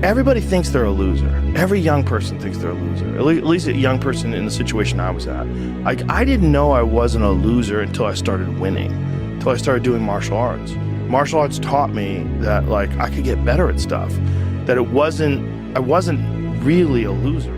everybody thinks they're a loser. Every young person thinks they're a loser. At least a young person in the situation I was at. Like, I didn't know I wasn't a loser until I started winning, until I started doing martial arts. Martial arts taught me that, like, I could get better at stuff, that I wasn't really a loser.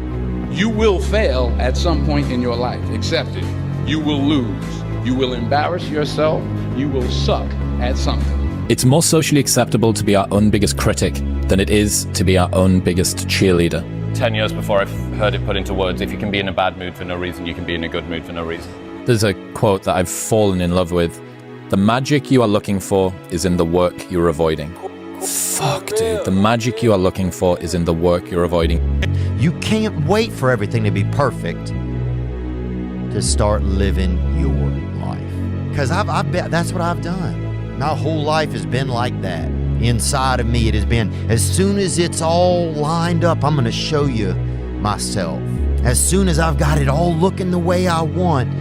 You will fail at some point in your life. Accept it. You will lose. You will embarrass yourself. You will suck at something. It's more socially acceptable to be our own biggest critic than it is to be our own biggest cheerleader. 10 years before I've heard it put into words, if you can be in a bad mood for no reason, you can be in a good mood for no reason. There's a quote that I've fallen in love with. The magic you are looking for is in the work you're avoiding. Fuck, dude. The magic you are looking for is in the work you're avoiding. You can't wait for everything to be perfect to start living your life. Because I bet that's what I've done. My whole life has been like that. Inside of me, it has been, as soon as it's all lined up, I'm going to show you myself. As soon as I've got it all looking the way I want,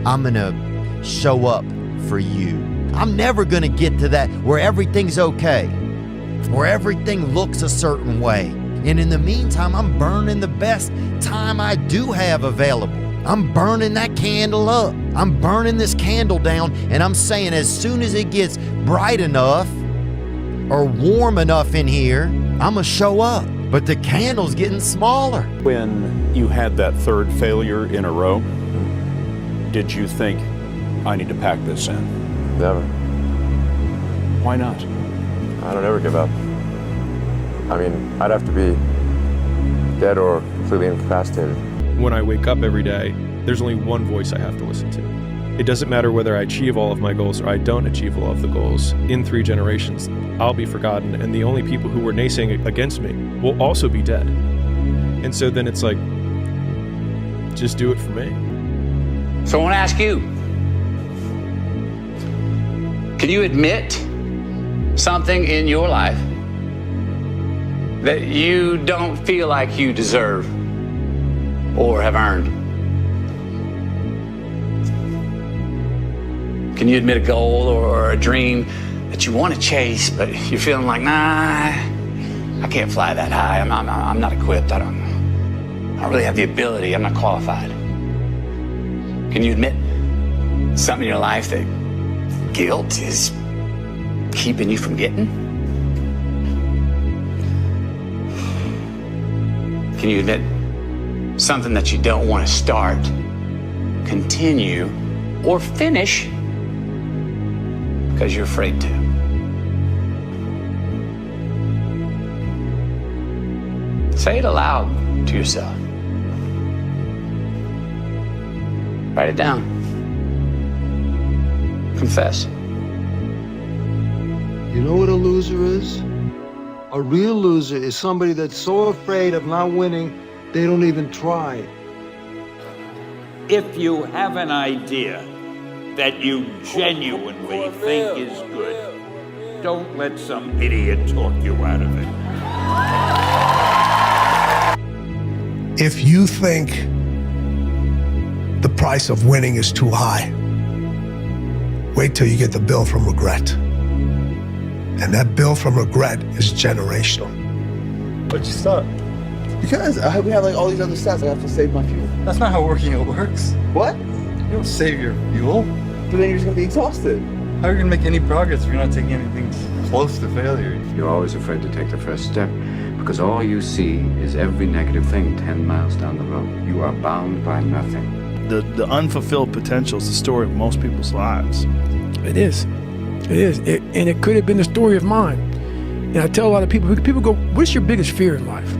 I'm going to show up for you. I'm never going to get to that where everything's okay, where everything looks a certain way. And in the meantime, I'm burning the best time I do have available. I'm burning that candle up. I'm burning this candle down, and I'm saying as soon as it gets bright enough or warm enough in here, I'm gonna show up. But the candle's getting smaller. When you had that third failure in a row, did you think, I need to pack this in? Never. Why not? I don't ever give up. I mean, I'd have to be dead or completely incapacitated. When I wake up every day, there's only one voice I have to listen to. It doesn't matter whether I achieve all of my goals or I don't achieve all of the goals. In 3 generations, I'll be forgotten, and the only people who were naysaying against me will also be dead. And so then it's like, just do it for me. So I want to ask you, can you admit something in your life that you don't feel like you deserve or have earned? Can you admit a goal or a dream that you want to chase, but you're feeling like, nah, I can't fly that high. I'm not equipped. I don't really have the ability. I'm not qualified. Can you admit something in your life that guilt is keeping you from getting? Can you admit something that you don't want to start, continue, or finish because you're afraid to? Say it aloud to yourself. Write it down. Confess. You know what a loser is? A real loser is somebody that's so afraid of not winning, they don't even try. If you have an idea that you genuinely think is good, don't let some idiot talk you out of it. If you think the price of winning is too high, wait till you get the bill from regret. And that bill from regret is generational. Why'd you stop? Because we have like all these other stats. I have to save my fuel. That's not how working out works. What? You don't save your fuel. But then you're just gonna be exhausted. How are you gonna make any progress if you're not taking anything close to failure? You're always afraid to take the first step because all you see is every negative thing 10 miles down the road. You are bound by nothing. The unfulfilled potential is the story of most people's lives. It is. It is. And it could have been the story of mine. And I tell a lot of people go, what's your biggest fear in life?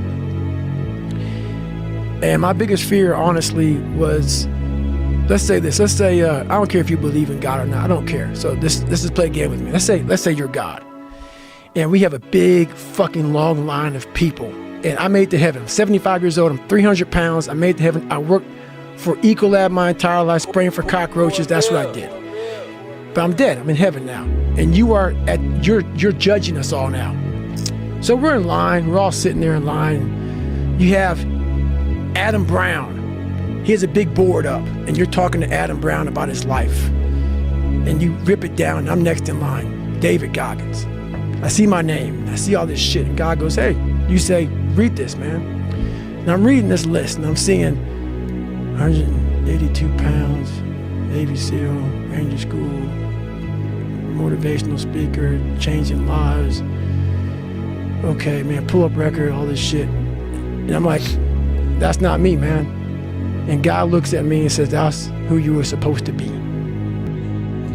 And my biggest fear, honestly, was, let's say this. Let's say, I don't care if you believe in God or not. I don't care. So this is play a game with me. Let's say you're God. And we have a big fucking long line of people. And I made it to heaven. I'm 75 years old. I'm 300 pounds. I made it to heaven. I worked for Ecolab my entire life, spraying for cockroaches. That's what I did. But I'm dead. I'm in heaven now. And you're judging us all now. So we're in line. We're all sitting there in line. You have Adam Brown. He has a big board up, and you're talking to Adam Brown about his life. And you rip it down, and I'm next in line, David Goggins. I see my name, and I see all this shit, and God goes, hey, You say, read this, man. And I'm reading this list, and I'm seeing 182 pounds, Navy SEAL, Ranger School, motivational speaker, changing lives. Okay, man, pull-up record, all this shit. And I'm like, that's not me, man. And God looks at me and says, that's who you were supposed to be.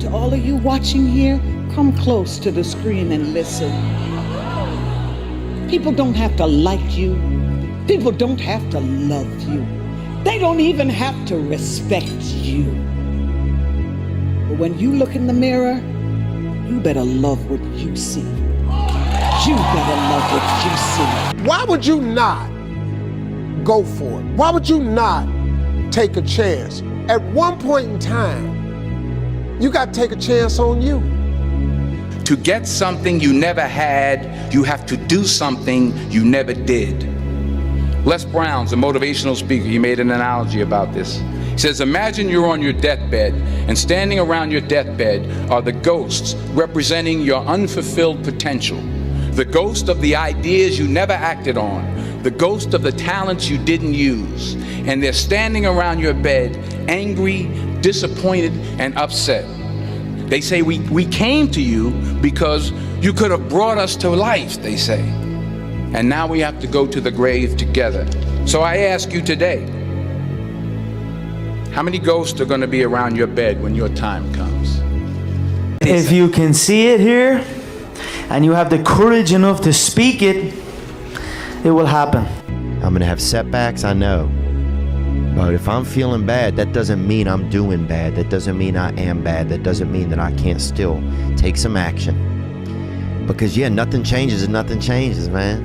To all of you watching here, come close to the screen and listen. People don't have to like you. People don't have to love you. They don't even have to respect you. But when you look in the mirror, you better love what you see. You better love what you see. Why would you not go for it? Why would you not take a chance? At one point in time, you got to take a chance on you. To get something you never had, you have to do something you never did. Les Brown's a motivational speaker. He made an analogy about this. He says, imagine you're on your deathbed, and standing around your deathbed are the ghosts representing your unfulfilled potential. The ghost of the ideas you never acted on, the ghost of the talents you didn't use. And they're standing around your bed, angry, disappointed, and upset. They say, we came to you because you could have brought us to life, they say. And now we have to go to the grave together. So I ask you today, how many ghosts are going to be around your bed when your time comes? If you can see it here, and you have the courage enough to speak it, it will happen. I'm going to have setbacks, I know. But if I'm feeling bad, that doesn't mean I'm doing bad. That doesn't mean I am bad. That doesn't mean that I can't still take some action. Because, yeah, nothing changes and nothing changes, man.